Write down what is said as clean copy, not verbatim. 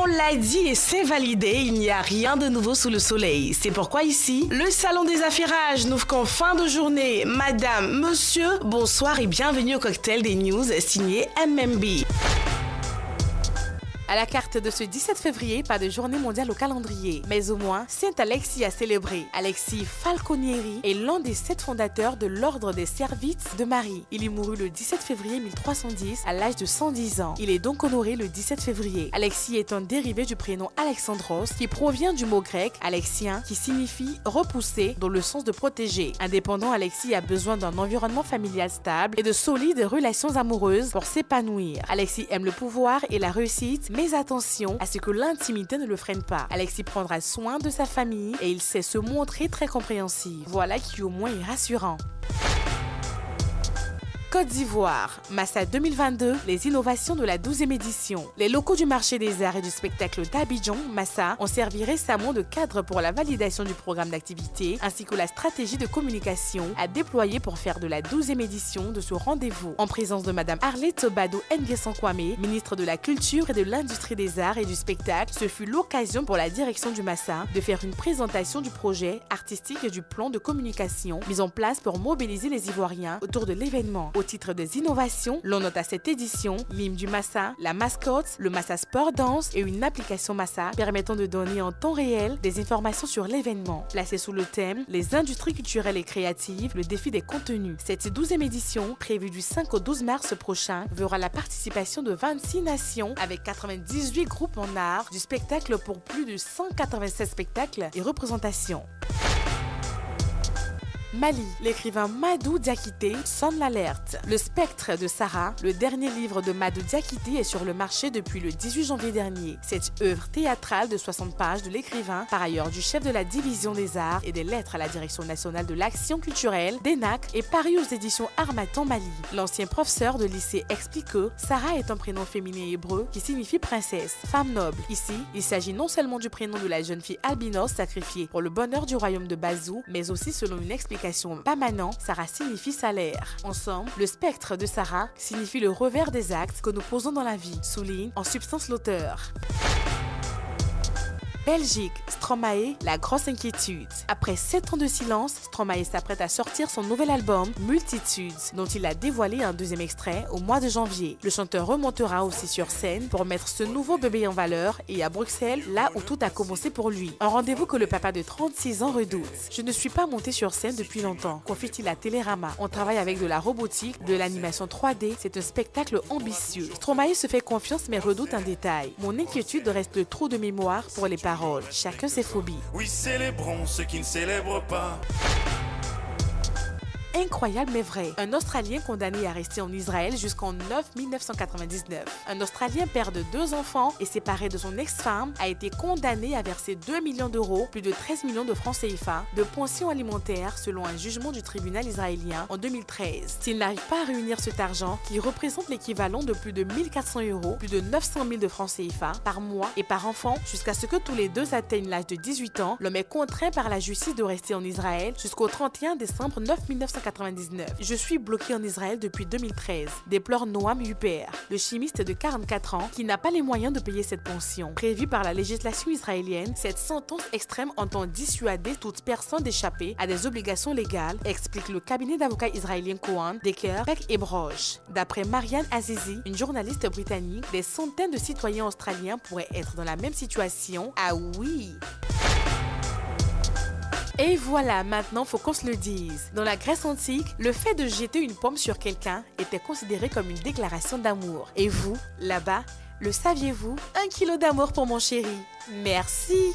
l'a dit et c'est validé, il n'y a rien de nouveau sous le soleil. C'est pourquoi ici, le salon des affairages n'ouvre qu'en fin de journée. Madame, monsieur, bonsoir et bienvenue au cocktail des news signé MMB. À la carte de ce 17 février, pas de journée mondiale au calendrier. Mais au moins, Saint Alexis a célébré. Alexis Falconieri est l'un des 7 fondateurs de l'ordre des Servites de Marie. Il y mourut le 17 février 1310 à l'âge de 110 ans. Il est donc honoré le 17 février. Alexis est un dérivé du prénom Alexandros qui provient du mot grec alexien qui signifie repousser dans le sens de protéger. Indépendant, Alexis a besoin d'un environnement familial stable et de solides relations amoureuses pour s'épanouir. Alexis aime le pouvoir et la réussite, mais attention à ce que l'intimité ne le freine pas. Alexis prendra soin de sa famille et il sait se montrer très compréhensif. Voilà qui au moins est rassurant. Côte d'Ivoire, Massa 2022, les innovations de la 12e édition. Les locaux du marché des arts et du spectacle d'Abidjan, Massa, ont servi récemment de cadre pour la validation du programme d'activité ainsi que la stratégie de communication à déployer pour faire de la 12e édition de ce rendez-vous. En présence de Madame Arlette Badou Nguessan Kwame, ministre de la Culture et de l'Industrie des Arts et du Spectacle, ce fut l'occasion pour la direction du Massa de faire une présentation du projet artistique et du plan de communication mis en place pour mobiliser les Ivoiriens autour de l'événement. Au titre des innovations, l'on note à cette édition l'hymne du Massa, la mascotte, le Massa Sport Dance et une application Massa permettant de donner en temps réel des informations sur l'événement. Placée sous le thème « Les industries culturelles et créatives, le défi des contenus ». Cette 12e édition, prévue du 5 au 12 mars prochain, verra la participation de 26 nations avec 98 groupes en art, du spectacle pour plus de 196 spectacles et représentations. Mali, l'écrivain Madou Diakité sonne l'alerte. Le Spectre de Sarah, le dernier livre de Madou Diakité, est sur le marché depuis le 18 janvier dernier. Cette œuvre théâtrale de 60 pages de l'écrivain, par ailleurs du chef de la division des arts et des lettres à la Direction nationale de l'action culturelle, DENAC, est paru aux éditions Harmattan Mali. L'ancien professeur de lycée explique que Sarah est un prénom féminin hébreu qui signifie princesse, femme noble. Ici, il s'agit non seulement du prénom de la jeune fille albinos sacrifiée pour le bonheur du royaume de Bazou, mais aussi selon une explication permanent, Sarah signifie salaire. Ensemble, le spectre de Sarah signifie le revers des actes que nous posons dans la vie, souligne en substance l'auteur. Belgique, Stromae, la grosse inquiétude. Après 7 ans de silence, Stromae s'apprête à sortir son nouvel album Multitudes, dont il a dévoilé un deuxième extrait au mois de janvier. Le chanteur remontera aussi sur scène pour mettre ce nouveau bébé en valeur et à Bruxelles, là où tout a commencé pour lui. Un rendez-vous que le papa de 36 ans redoute. Je ne suis pas monté sur scène depuis longtemps, confie-t-il à Télérama. On travaille avec de la robotique, de l'animation 3D, c'est un spectacle ambitieux. Stromae se fait confiance mais redoute un détail. Mon inquiétude reste le trou de mémoire pour les parents. Chacun ses phobies. Oui, célébrons ceux qui ne célèbrent pas. Incroyable mais vrai. Un Australien condamné à rester en Israël jusqu'en 1999. Un Australien père de 2 enfants et séparé de son ex-femme a été condamné à verser 2 millions d'euros, plus de 13 millions de francs CFA, de pension alimentaire selon un jugement du tribunal israélien en 2013. S'il n'arrive pas à réunir cet argent, qui représente l'équivalent de plus de 1400 euros, plus de 900 000 de francs CFA par mois et par enfant, jusqu'à ce que tous les deux atteignent l'âge de 18 ans, l'homme est contraint par la justice de rester en Israël jusqu'au 31 décembre 1999. Je suis bloqué en Israël depuis 2013, déplore Noam Huper, le chimiste de 44 ans qui n'a pas les moyens de payer cette pension. Prévue par la législation israélienne, cette sentence extrême entend dissuader toute personne d'échapper à des obligations légales, explique le cabinet d'avocats israélien Cohen, Decker, Peck et Broche. D'après Marianne Azizi, une journaliste britannique, des centaines de citoyens australiens pourraient être dans la même situation. Ah oui! Et voilà, maintenant faut qu'on se le dise. Dans la Grèce antique, le fait de jeter une pomme sur quelqu'un était considéré comme une déclaration d'amour. Et vous, là-bas, le saviez-vous? 1 kilo d'amour pour mon chéri. Merci!